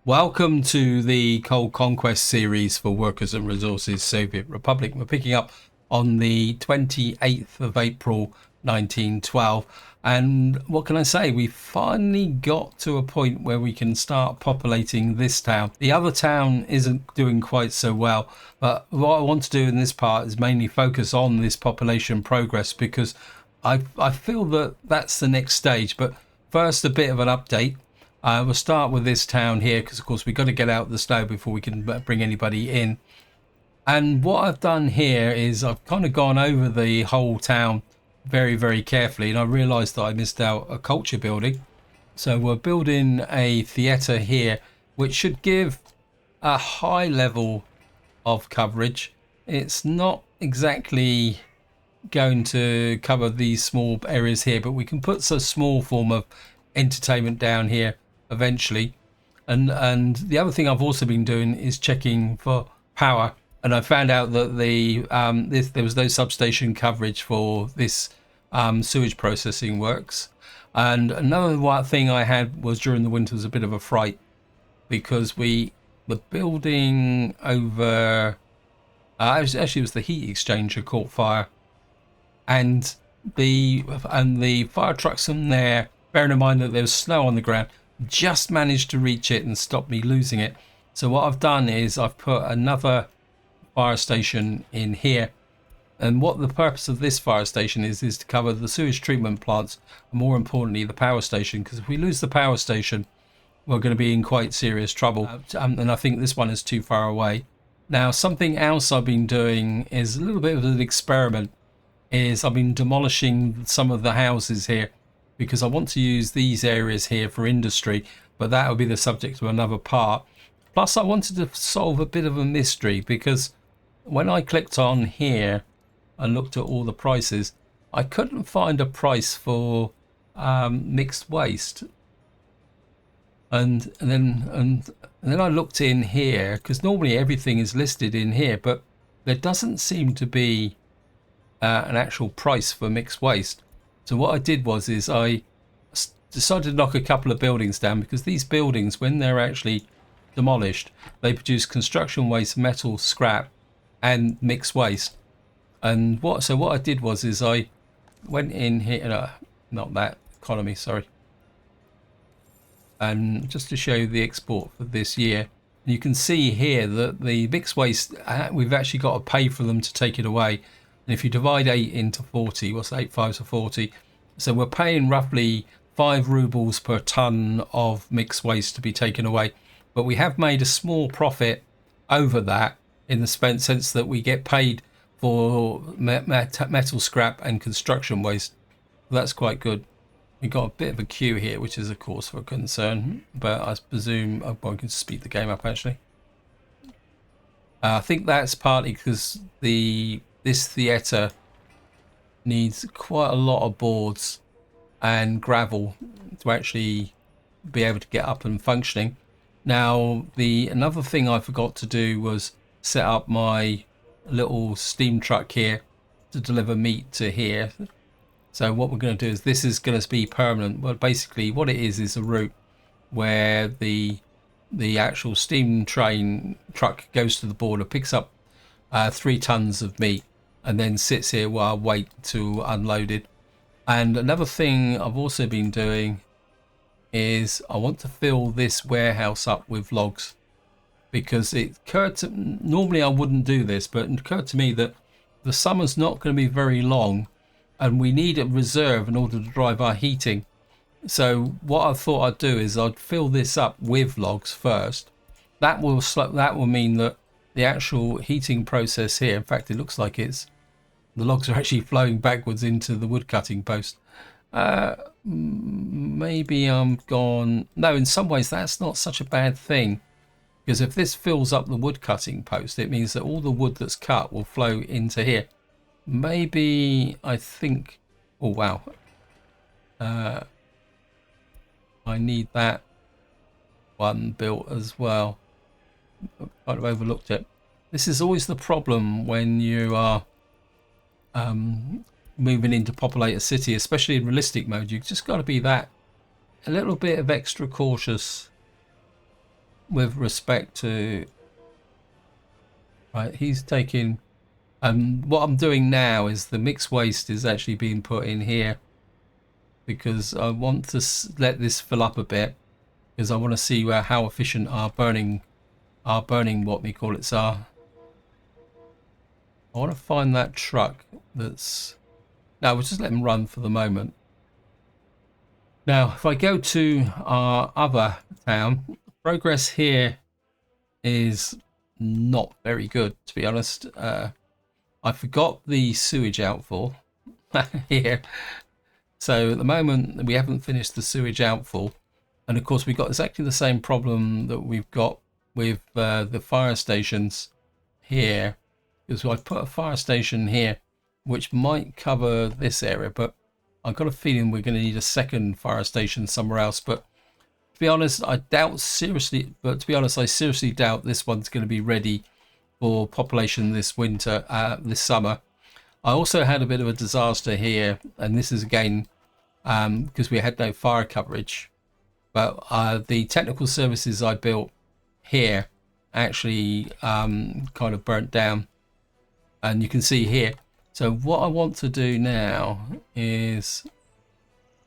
Welcome to the Cold Conquest series for Workers and Resources Soviet Republic. We're picking up on the 28th of April 1912, and what can I say, we finally got to a point where we can start populating this town. The other town isn't doing quite so well, but what I want to do in this part is mainly focus on this population progress, because I feel that that's the next stage. But first, a bit of an update. We'll start with this town here because, of course, we've got to get out the snow before we can bring anybody in. And what I've done here is I've kind of gone over the whole town very, very carefully, and I realised that I missed out a culture building. So we're building a theatre here, which should give a high level of coverage. It's not exactly going to cover these small areas here, but we can put a small form of entertainment down here eventually. And the other thing I've also been doing is checking for power, and I found out that there was no substation coverage for this sewage processing works. And another thing I had was, during the winter, was a bit of a fright, because we were building over actually it was the heat exchanger caught fire, and the fire trucks from there, bearing in mind that there was snow on the ground, just managed to reach it and stop me losing it. So what I've done is I've put another fire station in here, and what the purpose of this fire station is to cover the sewage treatment plants, and more importantly the power station, because if we lose the power station we're going to be in quite serious trouble. And I think this one is too far away. Now, something else I've been doing is a little bit of an experiment, is I've been demolishing some of the houses here, because I want to use these areas here for industry, but that will be the subject of another part. Plus, I wanted to solve a bit of a mystery, because when I clicked on here and looked at all the prices, I couldn't find a price for mixed waste. And then I looked in here, because normally everything is listed in here, but there doesn't seem to be an actual price for mixed waste. So what I did was I decided to knock a couple of buildings down, because these buildings, when they're actually demolished, they produce construction waste, metal, scrap, and mixed waste. And what I did was I went in here, not that economy, sorry, and just to show you the export for this year, you can see here that the mixed waste, we've actually got to pay for them to take it away. And if you divide 8 into 40, what's 8 5s are 40? So we're paying roughly 5 rubles per ton of mixed waste to be taken away. But we have made a small profit over that, in the sense that we get paid for metal scrap and construction waste. That's quite good. We've got a bit of a queue here, which is a cause for concern, but I presume I can speed the game up actually. I think that's partly because this theatre needs quite a lot of boards and gravel to actually be able to get up and functioning. Now, another thing I forgot to do was set up my little steam truck here to deliver meat to here. So what we're going to do is, this is going to be permanent. Well, basically what it is a route where the actual steam train truck goes to the border, picks up 3 tons of meat, and then sits here while I wait to unload it. And another thing I've also been doing is I want to fill this warehouse up with logs, because it occurred to, normally I wouldn't do this, but it occurred to me that the summer's not going to be very long, and we need a reserve in order to drive our heating. So what I thought I'd do is I'd fill this up with logs first. That will mean that the actual heating process here, in fact it looks like the logs are actually flowing backwards into the wood cutting post. Maybe I'm gone. No, in some ways that's not such a bad thing, because if this fills up the wood cutting post, it means that all the wood that's cut will flow into here. Maybe I think, oh wow, I need that one built as well. I've kind of overlooked it. This is always the problem when you are moving in to populate a city, especially in realistic mode. You've just got to be that a little bit of extra cautious with respect to, right, he's taking, what I'm doing now is the mixed waste is actually being put in here because I want to let this fill up a bit because I want to see how efficient our burning what we call it are. I want to find that truck that's, no, we'll just let them run for the moment. Now, if I go to our other town, progress here is not very good, to be honest. I forgot the sewage outfall here. So at the moment, we haven't finished the sewage outfall. And of course, we've got exactly the same problem that we've got with the fire stations here. Because I put a fire station here, which might cover this area, but I've got a feeling we're going to need a second fire station somewhere else. But to be honest, I seriously doubt this one's going to be ready for population this winter, this summer. I also had a bit of a disaster here, and this is again because we had no fire coverage. But the technical services I built here actually kind of burnt down. And you can see here. So what I want to do now is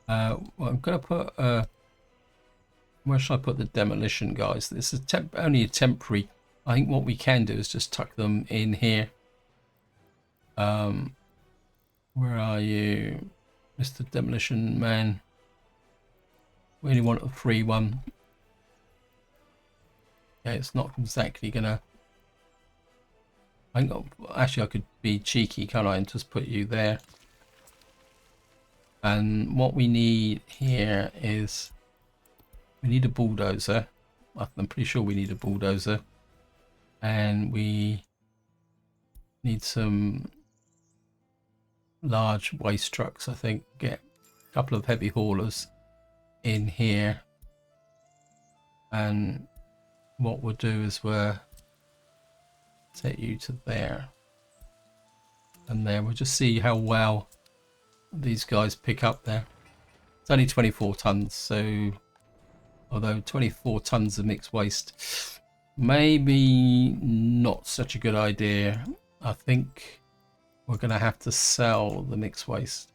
well, I'm going to put where should I put the demolition guys? This is only a temporary. I think what we can do is just tuck them in here. Where are you, Mr. Demolition Man? We only want a free one. Yeah, it's not exactly gonna. Actually, I could be cheeky, can't I, and just put you there. And what we need here is we need a bulldozer. I'm pretty sure we need a bulldozer, and we need some large waste trucks. I think get a couple of heavy haulers in here, and what we'll do is we'll take you to there, and then we'll just see how well these guys pick up there. It's only 24 tons, so although 24 tons of mixed waste, maybe not such a good idea. I think we're going to have to sell the mixed waste.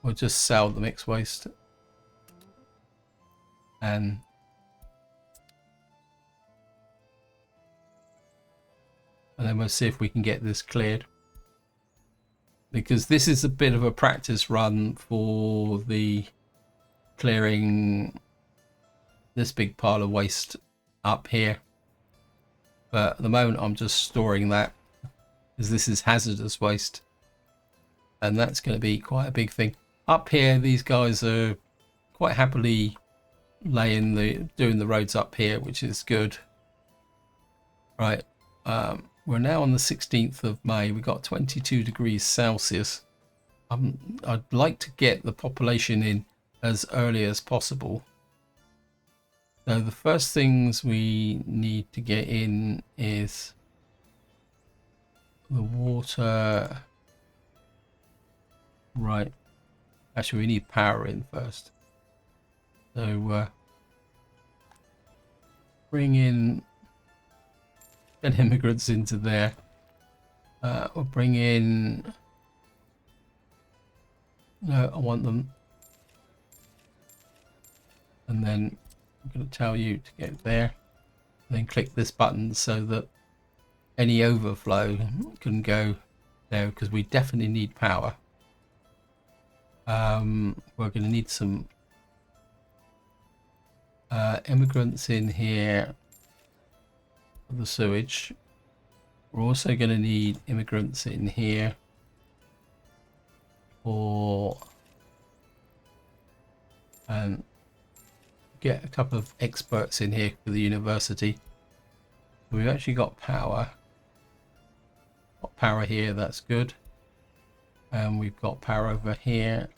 We'll just sell the mixed waste. And then we'll see if we can get this cleared. Because this is a bit of a practice run for the clearing this big pile of waste up here. But at the moment I'm just storing that because this is hazardous waste. And that's going to be quite a big thing. Up here, these guys are quite happily doing the roads up here, which is good. Right, we're now on the 16th of May. We've got 22 degrees Celsius. I'd like to get the population in as early as possible. So the first things we need to get in is the water. Right, actually we need power in first. So bring in 10 immigrants into there. We'll bring in, no, I want them. And then I'm going to tell you to get there. And then click this button so that any overflow can go there, because we definitely need power. We're going to need some immigrants in here for the sewage. We're also going to need immigrants in here for get a couple of experts in here for the university. We've actually got power. Got power here, that's good. And we've got power over here.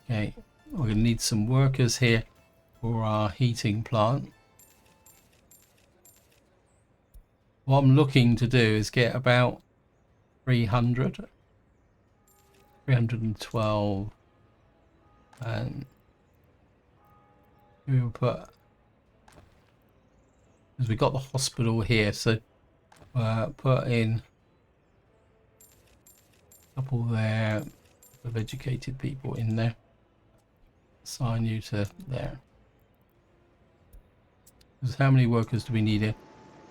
Okay, we're going to need some workers here for our heating plant. What I'm looking to do is get about 312, and we will put Because we got the hospital here, so put in a couple there of educated people in there. Assign you to there. Because how many workers do we need here?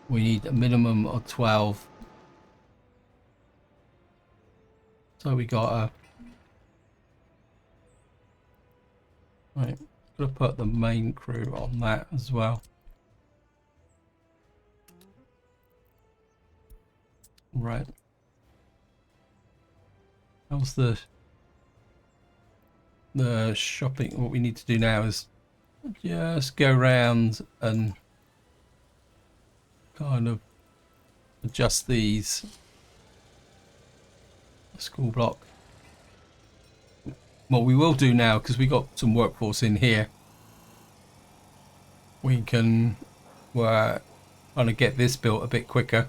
We need a minimum of 12. So we got a... Right, gotta put the main crew on that as well. Right. How's the shopping? What we need to do now is just go around and kind of adjust these. School block. What we will do now, because we got some workforce in here, we can kind of get this built a bit quicker.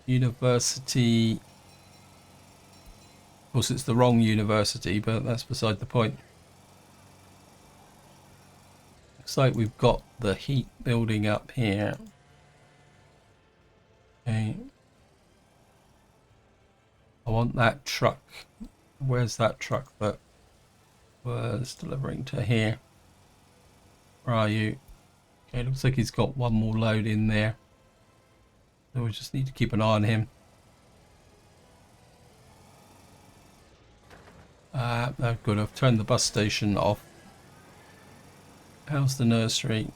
University, of course it's the wrong university, but that's beside the point. Looks like we've got the heat building up here. Okay. I want that truck. Where's that truck that was delivering to here? Where are you? Okay, looks like he's got one more load in there. So we just need to keep an eye on him. No, good. I've turned the bus station off. How's the nursery?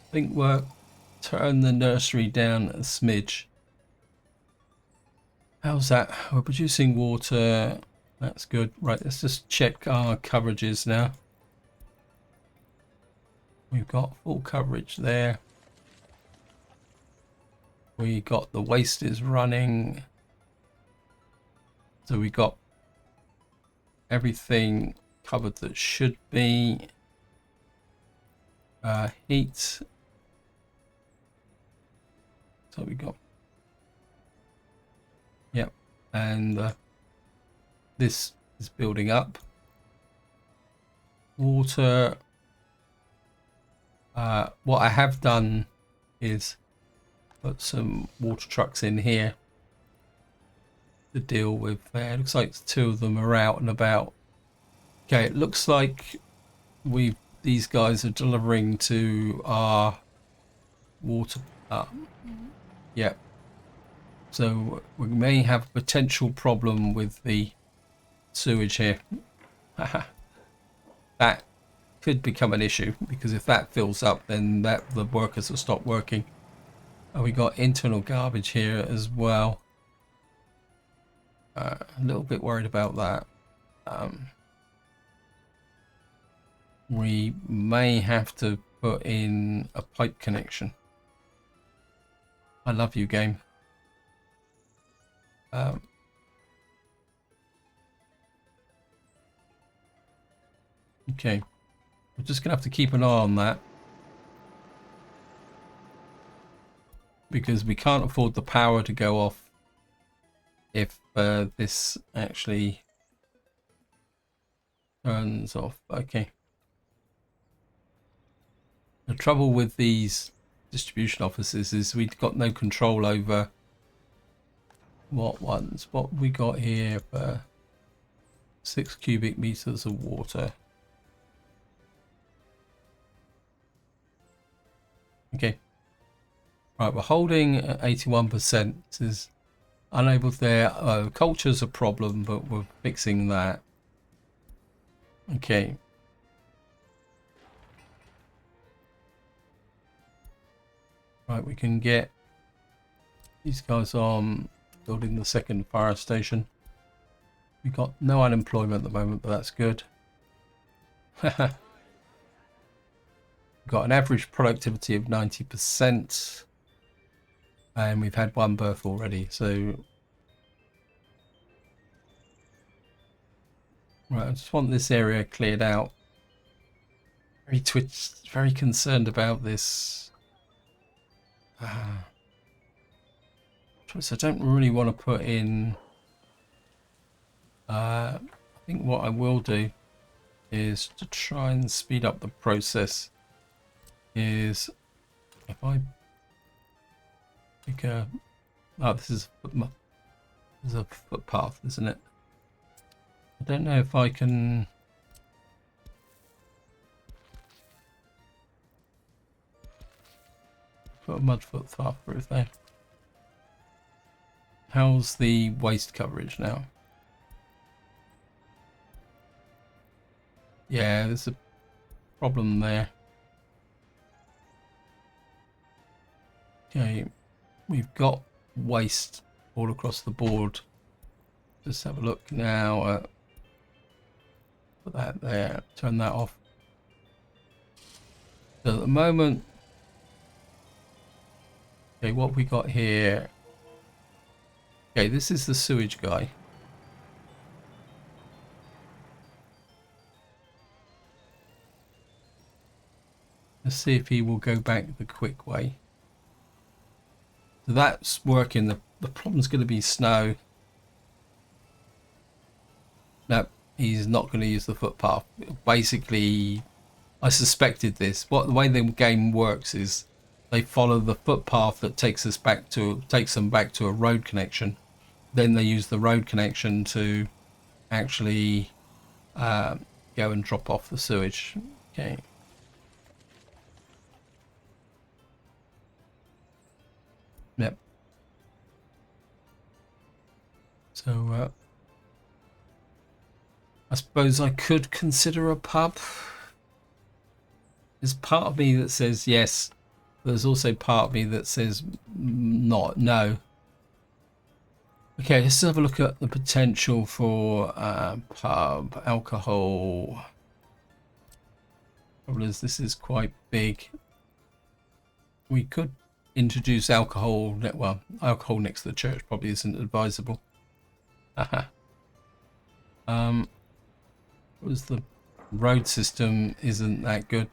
I think we'll turn the nursery down a smidge. How's that? We're producing water. That's good. Right, let's just check our coverages now. We've got full coverage there. We got the waste is running. So we got everything covered that should be. Heat. So we got. Yep, and this is building up. Water. What I have done is put some water trucks in here to deal with there. Looks like 2 of them are out and about. Okay, it looks like these guys are delivering to our water. Yep. So we may have a potential problem with the sewage here. That could become an issue, because if that fills up, then the workers will stop working. And we got internal garbage here as well. A little bit worried about that. We may have to put in a pipe connection. I love you, game. Okay, we're just gonna have to keep an eye on that, because we can't afford the power to go off if this actually turns off. Okay. The trouble with these distribution offices is we've got no control over what ones. What we got here for 6 cubic meters of water. Okay. Right, we're holding at 81%. This is unable there. Culture's a problem, but we're fixing that. Okay. Right, we can get these guys on building the second fire station. We've got no unemployment at the moment, but that's good. We've got an average productivity of 90%. And we've had 1 birth already, so... Right, I just want this area cleared out. Very concerned about this. So I don't really want to put in... I think what I will do is to try and speed up the process is if I pick a... Oh, this is a footpath, isn't it? I don't know if I can... put a mud footpath through there. How's the waste coverage now? Yeah, there's a problem there. Okay, we've got waste all across the board. Just have a look now. Put that there, turn that off. So at the moment, okay, what we got here? Okay, this is the sewage guy. Let's see if he will go back the quick way. So that's working. The problem's going to be snow. No, he's not going to use the footpath. Basically, I suspected this. The way the game works is they follow the footpath that takes them back to a road connection. Then they use the road connection to actually go and drop off the sewage. Okay. Yep. So I suppose I could consider a pub. There's part of me that says yes. There's also part of me that says no. Okay, let's have a look at the potential for pub alcohol. Problem is, this is quite big. We could introduce alcohol. Well, alcohol next to the church probably isn't advisable. Was the road system isn't that good.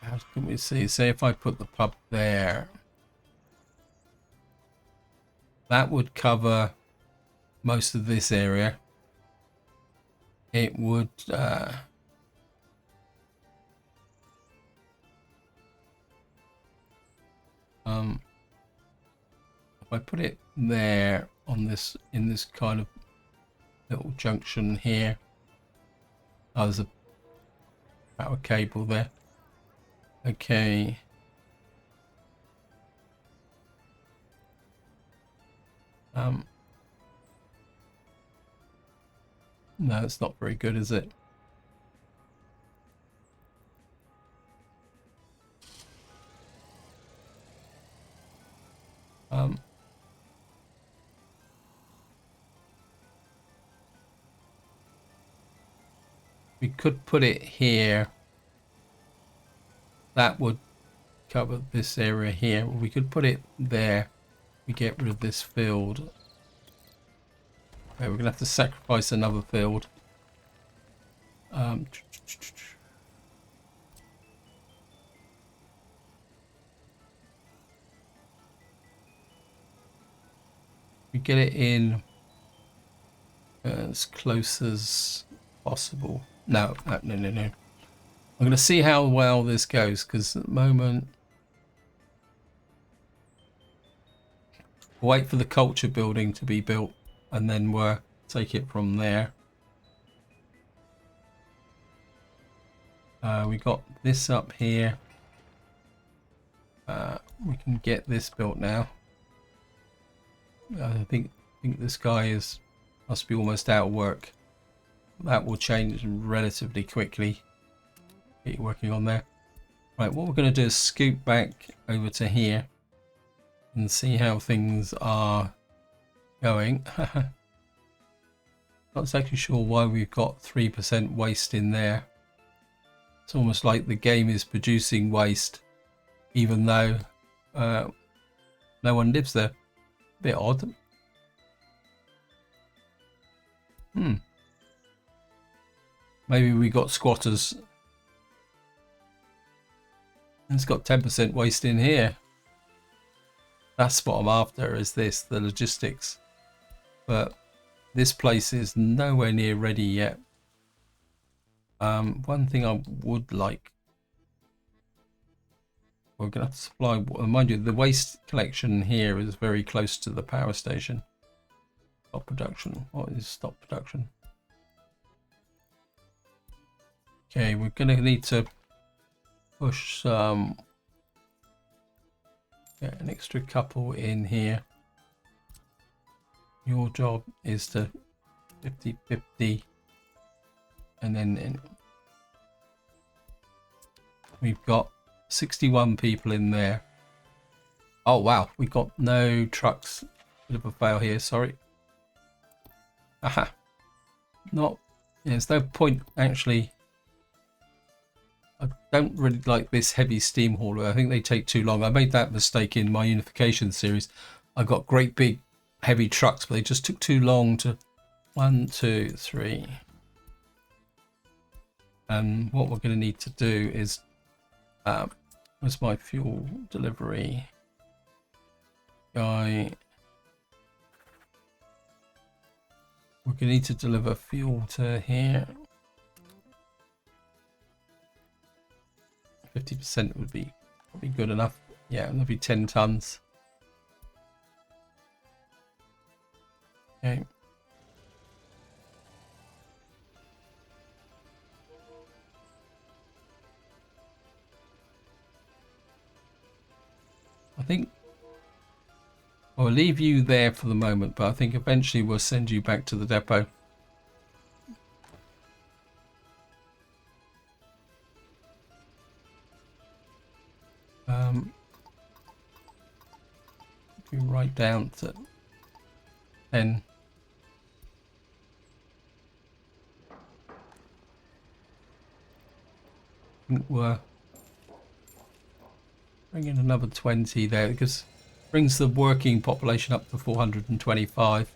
How can we see? Say if I put the pub there, that would cover most of this area. It would if I put it there on this, in this kind of little junction here. Oh, there's a power cable there. Okay. No, it's not very good, is it? We could put it here. That would cover this area here. We could put it there. We get rid of this field. Okay, we're gonna have to sacrifice another field. We get it in as close as possible. No. I'm going to see how well this goes, because at the moment, wait for the culture building to be built, and then we'll take it from there. We got this up here. We can get this built now. I think this guy must be almost out of work. That will change relatively quickly. Keep working on there. Right, what we're going to do is scoot back over to here and see how things are going. Not exactly sure why we've got 3% waste in there. It's almost like the game is producing waste, even though no one lives there. A bit odd. Maybe we got squatters. It's got 10% waste in here. That's what I'm after, is this, the logistics. But this place is nowhere near ready yet. One thing I would like, we're going to have to supply, mind you, the waste collection here is very close to the power station. Stop production. What is stop production? Okay, we're going to need to push some, get an extra couple in here. Your job is to 50-50, and then we've got 61 people in there. Oh wow, we got no trucks. Bit of a fail here, sorry. Aha. Not, yeah, there's no point actually. I don't really like this heavy steam hauler. I think they take too long. I made that mistake in my unification series. I got great big heavy trucks, but they just took too long to 1, 2, 3. And what we're going to need to do is, where's my fuel delivery guy? We're going to need to deliver fuel to here. 50% would be probably good enough. Yeah, that'll be 10 tons. Okay. I think I'll leave you there for the moment, but I think eventually we'll send you back to the depot. Be right down to 10. I think we're bringing another 20 there because it brings the working population up to 425.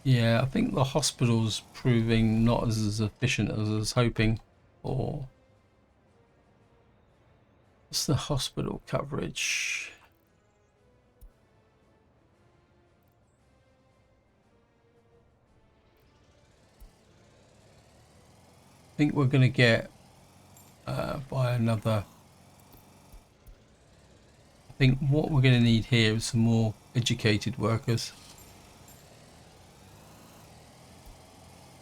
Yeah, I think the hospital's proving not as efficient as I was hoping. Or what's the hospital coverage? I think we're going to get by another. I think what we're going to need here is some more educated workers.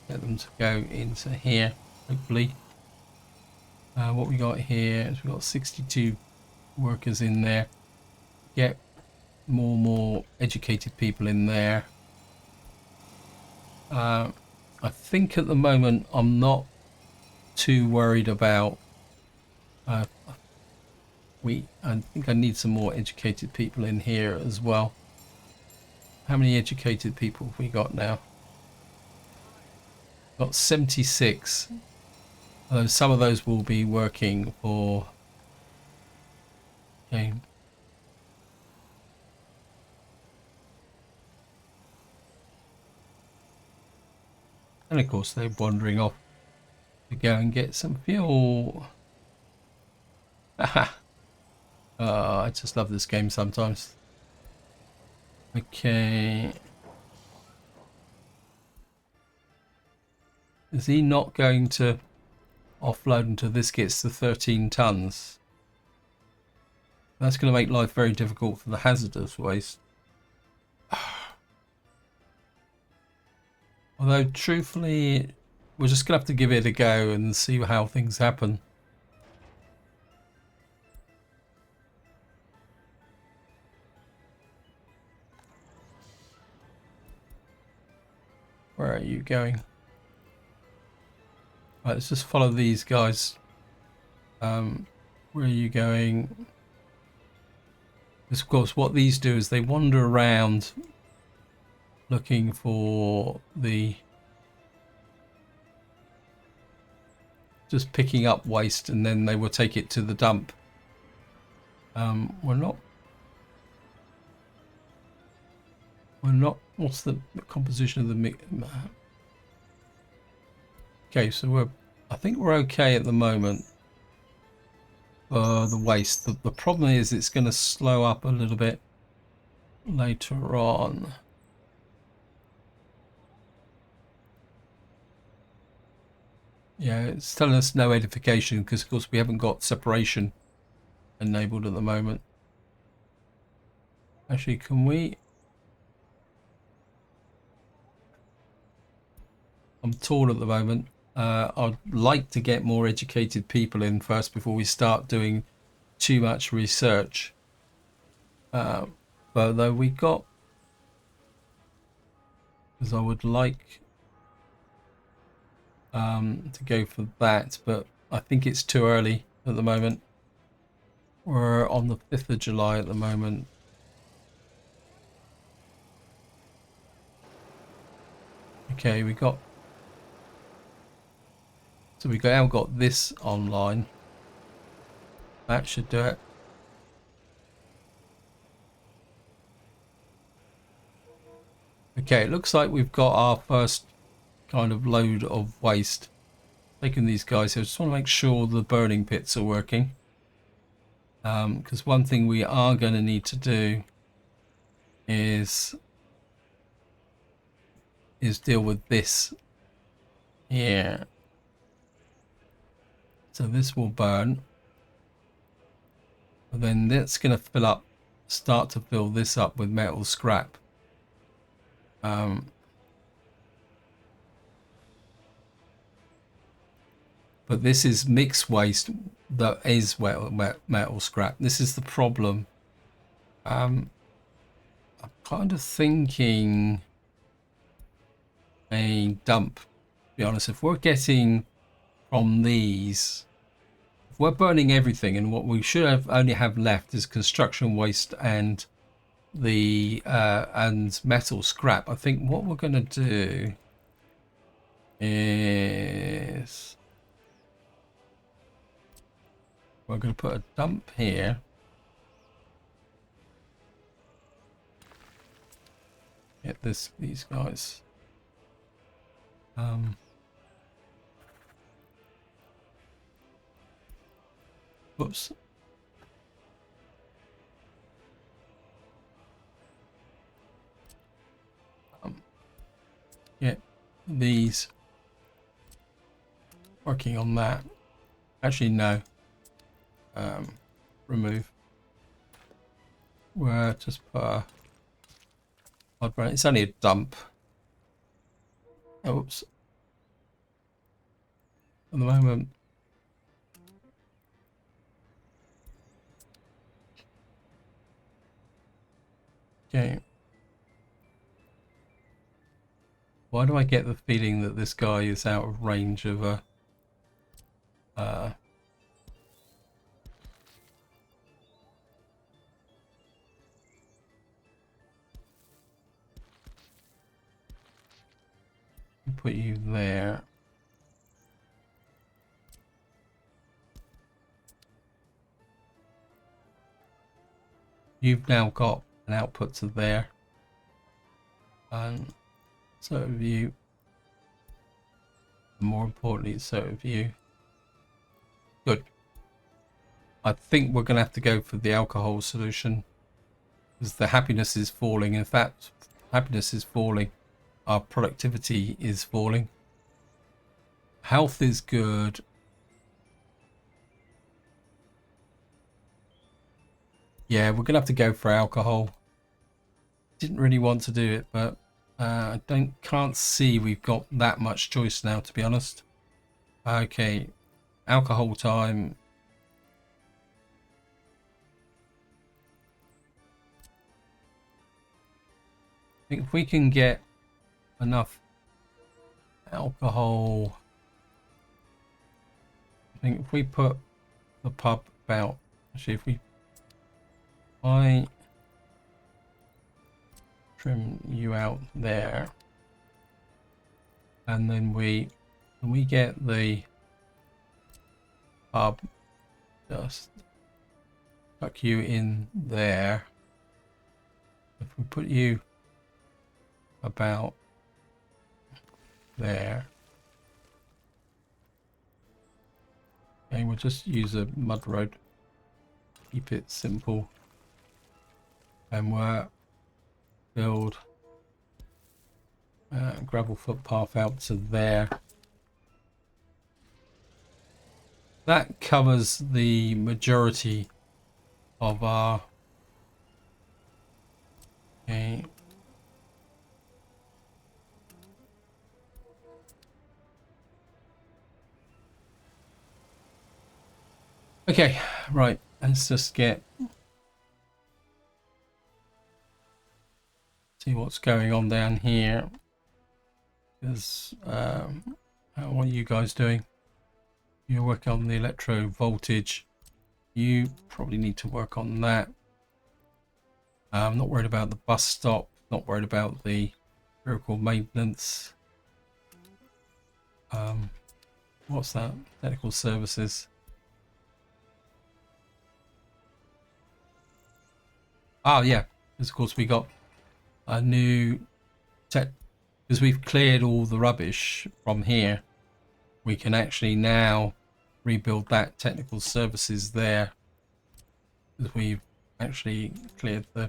Get them to go into here, hopefully. What we got here is we've got 62 workers in there. Get more educated people in there. I think at the moment I'm not too worried about. I think I need some more educated people in here as well. How many educated people have we got now? Got 76. Some of those will be working for. Okay. And of course they're wandering off to go and get some fuel. Haha. I just love this game sometimes. Okay. Is he not going to offload until this gets to 13 tons? That's going to make life very difficult for the hazardous waste. Although, truthfully, we're just going to have to give it a go and see how things happen. Where are you going? Right, let's just follow these guys. Where are you going? Because, of course, what these do is they wander around looking for the... just picking up waste, and then they will take it to the dump. We're not... What's the composition of the mix? Okay, so I think we're okay at the moment for the waste. The problem is it's going to slow up a little bit later on. Yeah, it's telling us no edification because, of course, we haven't got separation enabled at the moment. Actually, can we? I'm torn at the moment. I'd like to get more educated people in first before we start doing too much research. But though we got, because I would like to go for that, but I think it's too early at the moment. We're on the 5th of July at the moment. Okay, we got, so we now got this online. That should do it. Okay, it looks like we've got our first kind of load of waste. Taking these guys here. I just want to make sure the burning pits are working. Because one thing we are going to need to do is deal with this here. So this will burn. And then that's going to fill up, start to fill this up with metal scrap. But this is mixed waste that is metal scrap. This is the problem. I'm kind of thinking a dump, to be honest. If we're getting from these, if we're burning everything, and what we should have only have left is construction waste and the and metal scrap. I think what we're going to do is we're going to put a dump here. Get these guys. Whoops. Get these. Working on that. Actually, no. Remove. We're just put a hard burn. It's only a dump. Oops. At the moment. Okay. Why do I get the feeling that this guy is out of range of a put you there. You've now got an output to there. And so have you. And more importantly, so have you. Good. I think we're going to have to go for the alcohol solution because the happiness is falling. In fact, happiness is falling. Our productivity is falling. Health is good. Yeah, we're gonna have to go for alcohol. Didn't really want to do it, but I can't see we've got that much choice now, to be honest. Okay, alcohol time. I think if we can get enough alcohol, I think if we put the pub about, actually if I trim you out there, and then we get the pub, just tuck you in there. If we put you about there, okay, we'll just use a mud road, keep it simple, and we're build gravel footpath out to there. That covers the majority of our... Okay. Okay, right, let's just see what's going on down here. Because what are you guys doing? You're working on the electro voltage. You probably need to work on that. I'm not worried about the bus stop, not worried about the vehicle maintenance. What's that? Technical services. Oh yeah, because of course we got a new tech, because we've cleared all the rubbish from here. We can actually now rebuild that technical services there, because we've actually cleared the...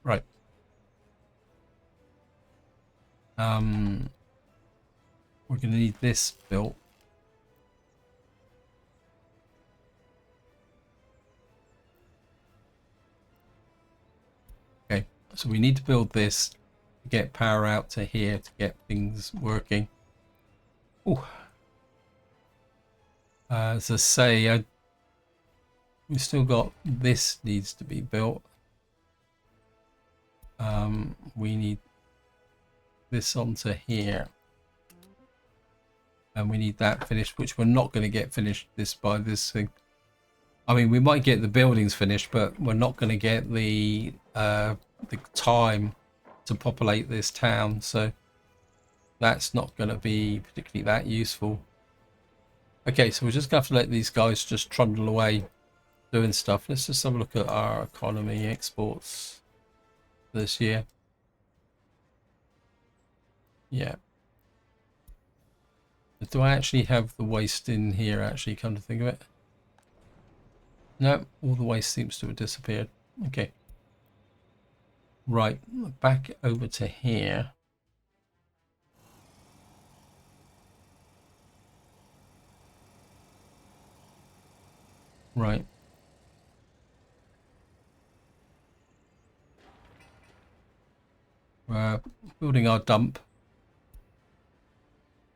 Right. We're going to need this built. Okay, so we need to build this to get power out to here to get things working. Oh, as I say, we still got this needs to be built. We need this onto here, and we need that finished, which we're not going to get finished by this thing. I mean, we might get the buildings finished, but we're not going to get the time to populate this town, so that's not going to be particularly that useful. Okay, so we're just going to have to let these guys just trundle away doing stuff. Let's just have a look at our economy exports this year. Yeah. Do I actually have the waste in here, actually, come to think of it? No, all the waste seems to have disappeared. Okay. Right, back over to here. Right. We're building our dump,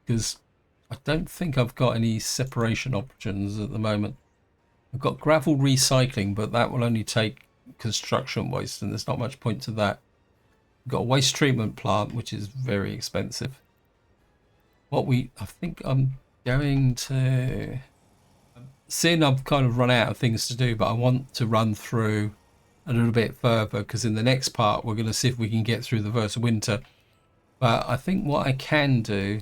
because I don't think I've got any separation options at the moment. I've got gravel recycling, but that will only take construction waste, and there's not much point to that. We've got a waste treatment plant, which is very expensive. I think I'm going to... Seeing I've kind of run out of things to do, but I want to run through a little bit further, because in the next part we're going to see if we can get through the first winter. But I think what I can do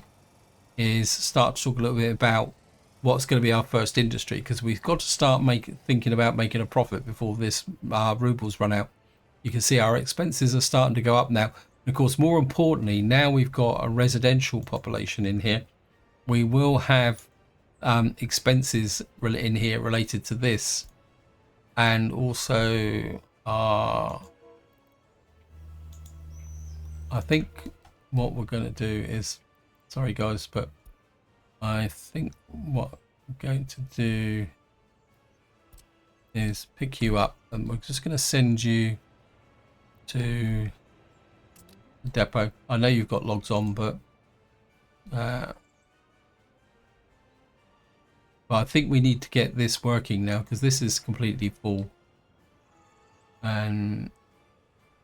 is start to talk a little bit about what's going to be our first industry, because we've got to start thinking about making a profit before this rubles run out. You can see our expenses are starting to go up now. And of course, more importantly, now we've got a residential population in here. We will have expenses in here related to this, and also I think what we're going to do is, sorry guys, but I think what I'm going to do is pick you up, and we're just going to send you to the depot. I know you've got logs on, but I think we need to get this working now, because this is completely full, and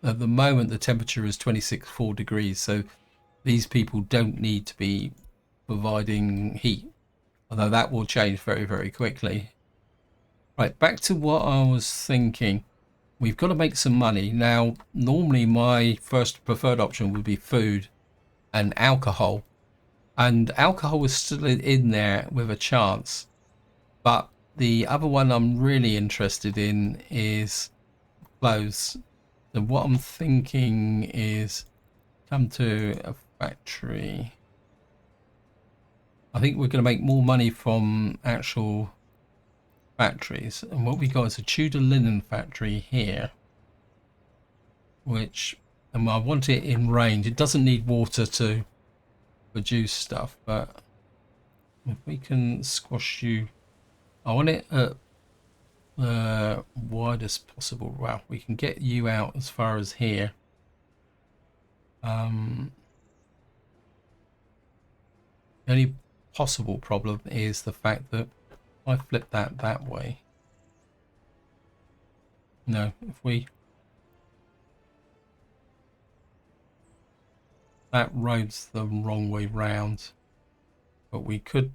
at the moment the temperature is 26.4 degrees, so these people don't need to be providing heat, although that will change very, very quickly. Right, back to what I was thinking. We've got to make some money. Now, normally my first preferred option would be food and alcohol. And alcohol is still in there with a chance. But the other one I'm really interested in is clothes. So what I'm thinking is come to a factory. I think we're going to make more money from actual factories, and what we got is a Tudor linen factory here. which, and I want it in range. It doesn't need water to produce stuff, but if we can squash you, I want it at widest possible route. We can get you out as far as here. The only possible problem is the fact that I flip that way. No, if we, that road's the wrong way round, but we could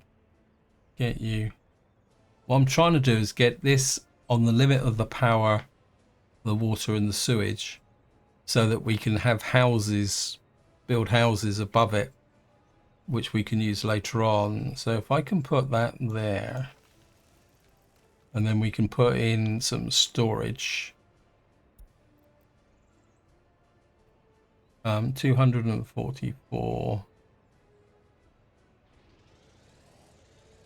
get you. What I'm trying to do is get this on the limit of the power, the water and the sewage, so that we can have houses, build houses above it, which we can use later on. So if I can put that there, and then we can put in some storage. 244.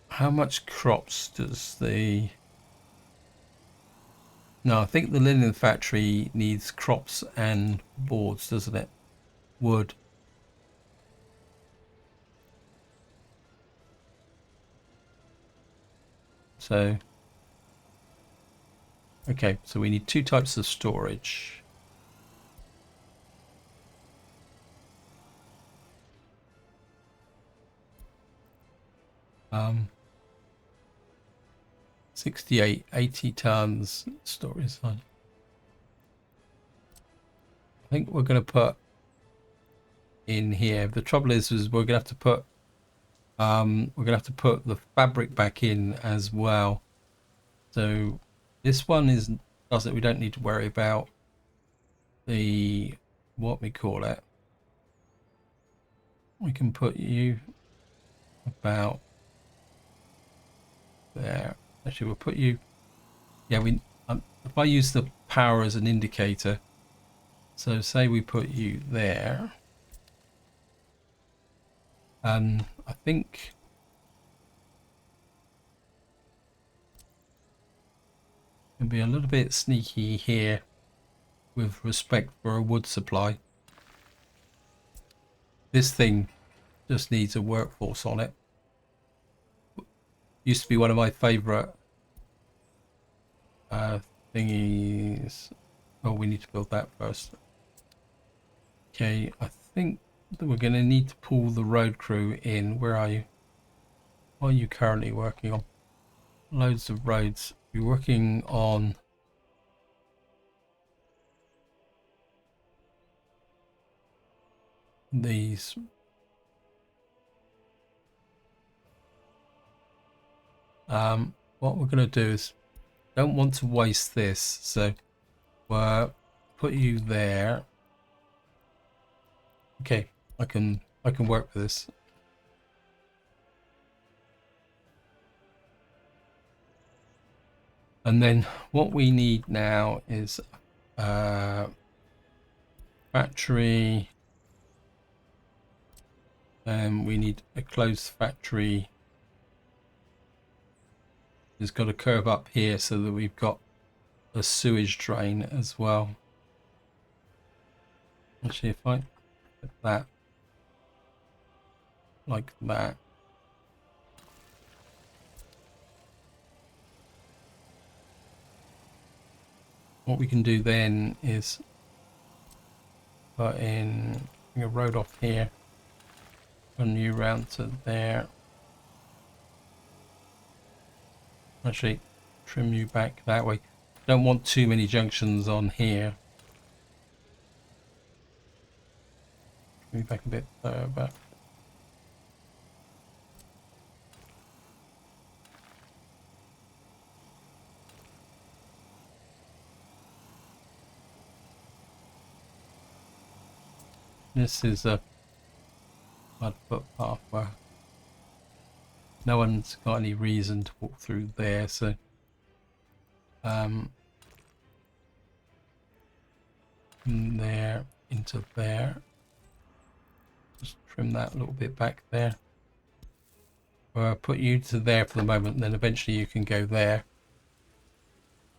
How much crops does the... No, I think the linen factory needs crops and boards, doesn't it? Wood. So, okay, so we need two types of storage. Um, 68, 80 tons storage. I think we're going to put in here. The trouble is we're going to have to put the fabric back in as well. So this one does it. We don't need to worry about the, what we call it. We can put you about there. Actually, we'll put you, yeah, if I use the power as an indicator, so say we put you there, and I think can be a little bit sneaky here with respect for a wood supply. This thing just needs a workforce on it. Used to be one of my favorite thingies. Oh, we need to build that first. Okay, I think that we're going to need to pull the road crew in. Where are you? What are you currently working on? Loads of roads. You're working on these. What we're going to do is don't want to waste this, so we'll put you there. Okay, I can work with this. And then what we need now is factory, and we need a closed factory. It's got to curve up here so that we've got a sewage drain as well. Actually, if I put that like that, what we can do then is put in a road off here, run you round to there. Actually, trim you back that way. Don't want too many junctions on here. Trim you back a bit further. This is a mud footpath where no one's got any reason to walk through there, so from there into there. Just trim that a little bit back there. I'll put you to there for the moment, and then eventually you can go there.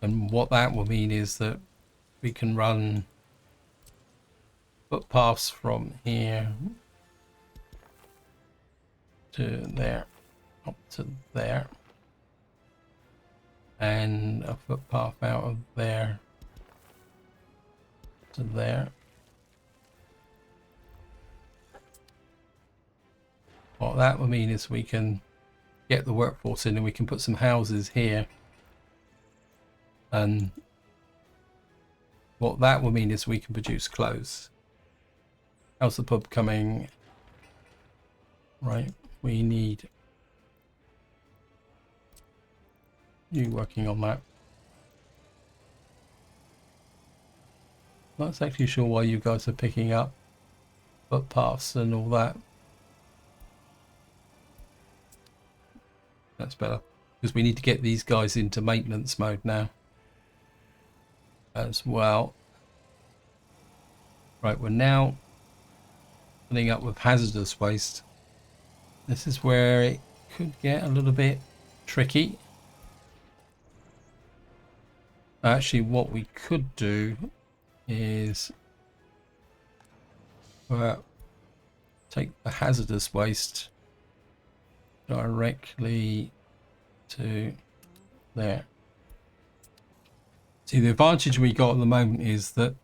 And what that will mean is that we can run footpaths from here to there, up to there, and a footpath out of there to there. What that will mean is we can get the workforce in and we can put some houses here. And what that will mean is we can produce clothes. How's the pub coming? Right, we need you working on that. Not exactly sure why you guys are picking up footpaths and all that. That's better, because we need to get these guys into maintenance mode now as well. Right, we're now filling up with hazardous waste. This is where it could get a little bit tricky. Actually, what we could do is take the hazardous waste directly to there. See, the advantage we got at the moment is that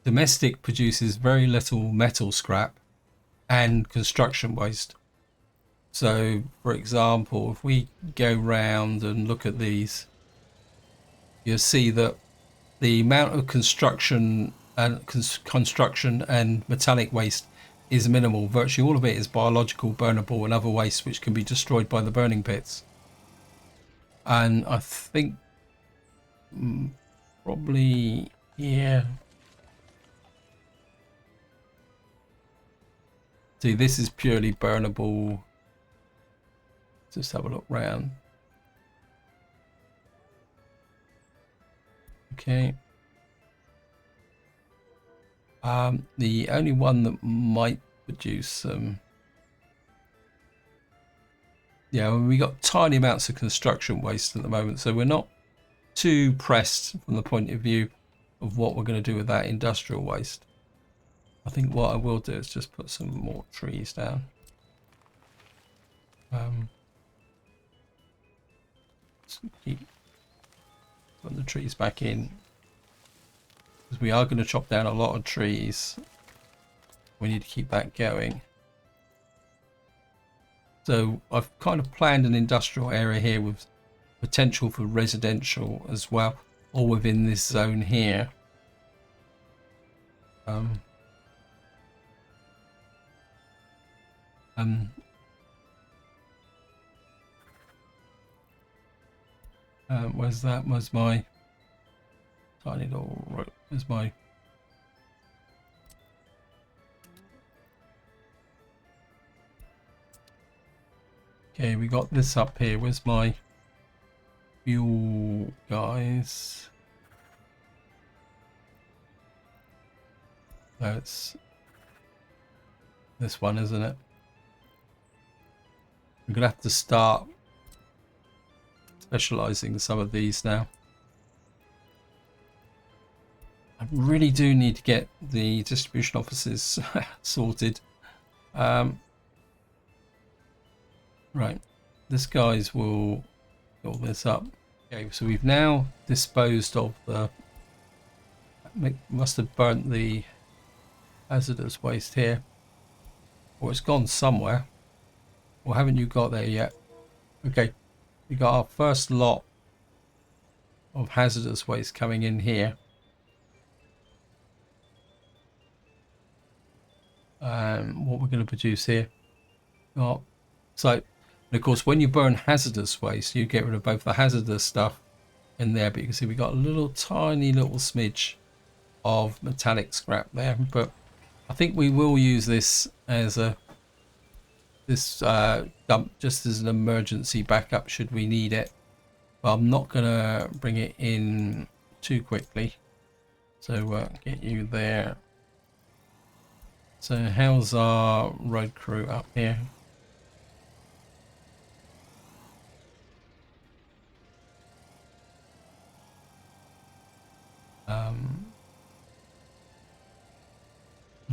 domestic produces very little metal scrap and construction waste. So, for example, if we go round and look at these, you'll see that the amount of construction and metallic waste is minimal. Virtually all of it is biological, burnable, and other waste which can be destroyed by the burning pits. And I think probably, yeah. See, this is purely burnable. Just have a look round. Okay. The only one that might produce some, yeah, we got tiny amounts of construction waste at the moment, so we're not too pressed from the point of view of what we're going to do with that industrial waste. I think what I will do is just put some more trees down. Keep putting the trees back in, because we are going to chop down a lot of trees. We need to keep that going. So I've kind of planned an industrial area here with potential for residential as well, all within this zone here. Where's that? Where's my tiny little road? Where's my... Okay, we got this up here. Where's my fuel, guys? That's this one, isn't it? We're gonna have to start specializing some of these now. I really do need to get the distribution offices sorted. Right, this guys will fill this up. Okay, so we've now disposed of the... Must have burnt the hazardous waste here, or it's gone somewhere. Or haven't you got there yet? Okay, we got our first lot of hazardous waste coming in here. What we're going to produce here. So, and of course, when you burn hazardous waste, you get rid of both the hazardous stuff in there, but you can see we got a little tiny little smidge of metallic scrap there. But I think we will use this as a dump just as an emergency backup should we need it. But I'm not gonna bring it in too quickly. So get you there. So how's our road crew up here?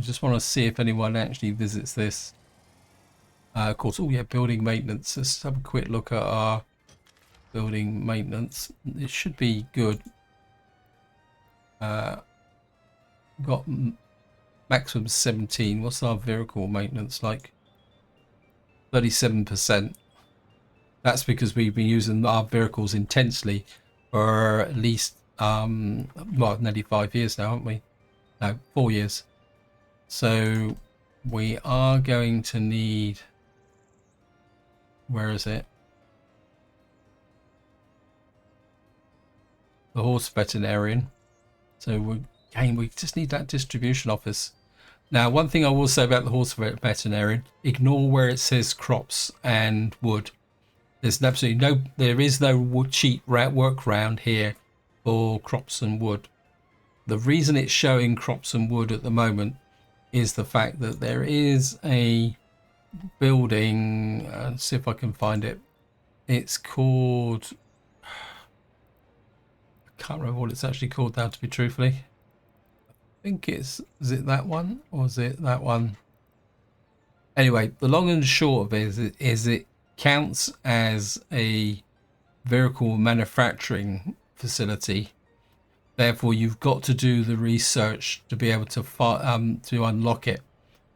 I just want to see if anyone actually visits this. Of course, oh yeah, building maintenance. Let's have a quick look at our building maintenance. It should be good. Got maximum 17. What's our vehicle maintenance like? 37%. That's because we've been using our vehicles intensely for at least well, nearly 5 years now, haven't we? No, 4 years. So we are going to need, where is it? The horse veterinarian. So we just need that distribution office. Now, one thing I will say about the horse veterinarian, ignore where it says crops and wood. There's absolutely no, there is no wood cheat workaround here for crops and wood. The reason it's showing crops and wood at the moment is the fact that there is a building. Let's see if I can find it. It's called, I can't remember what it's actually called now, to be truthfully. I think is it that one or is it that one? Anyway, the long and short of it is it counts as a vehicle manufacturing facility. Therefore, you've got to do the research to be able to unlock it.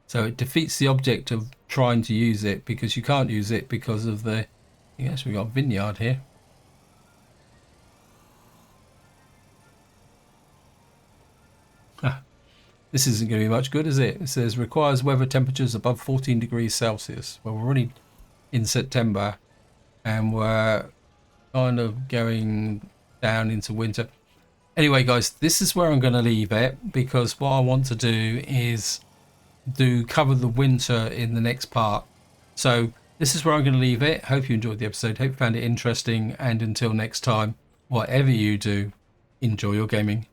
So it defeats the object of trying to use it, because you can't use it because of the. Yes, we've got a vineyard here. This isn't going to be much good, is it? It says requires weather temperatures above 14 degrees Celsius. Well, we're already in September and we're kind of going down into winter. Anyway, guys, this is where I'm going to leave it, because what I want to do is cover the winter in the next part. So this is where I'm going to leave it. Hope you enjoyed the episode. Hope you found it interesting. And until next time, whatever you do, enjoy your gaming.